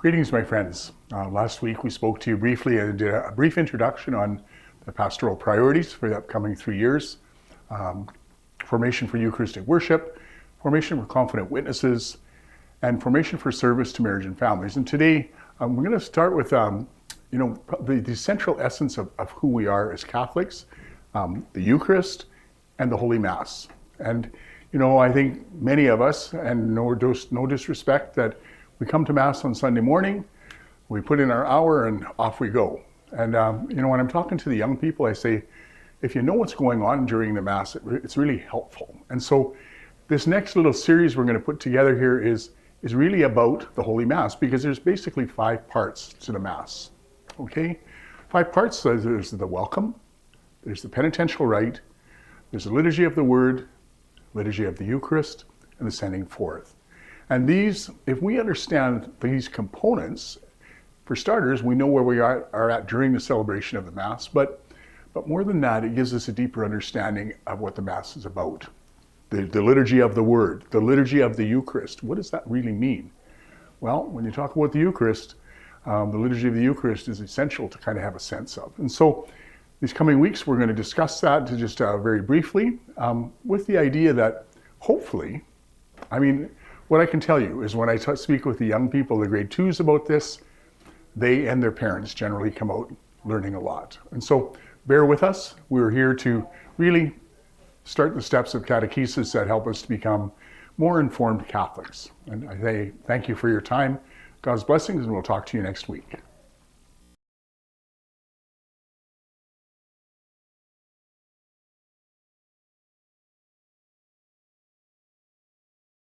Greetings, my friends. Last week we spoke to you briefly and did a brief introduction on the pastoral priorities for the upcoming 3 years. Formation for Eucharistic Worship, Formation for Confident Witnesses, and Formation for Service to Marriage and Families. And today we're going to start with the central essence of who we are as Catholics, the Eucharist and the Holy Mass. And I think many of us, and no disrespect, that we come to Mass on Sunday morning, we put in our hour and off we go. And when I'm talking to the young people, I say, if you know what's going on during the Mass, it's really helpful. And so this next little series we're going to put together here is really about the Holy Mass, because there's basically 5 parts to the Mass, okay? 5 parts. There's the welcome, there's the penitential rite, there's the liturgy of the Word, liturgy of the Eucharist, and the sending forth. And these, if we understand these components, for starters, we know where we are at during the celebration of the Mass, but more than that, it gives us a deeper understanding of what the Mass is about. The liturgy of the Word, the liturgy of the Eucharist, what does that really mean? Well, when you talk about the Eucharist, the liturgy of the Eucharist is essential to kind of have a sense of. And so these coming weeks, we're going to discuss that just very briefly, with the idea that hopefully, what I can tell you is when I speak with the young people, the grade 2s about this, they and their parents generally come out learning a lot. And so bear with us. We're here to really start the steps of catechesis that help us to become more informed Catholics. And I say thank you for your time. God's blessings, and we'll talk to you next week.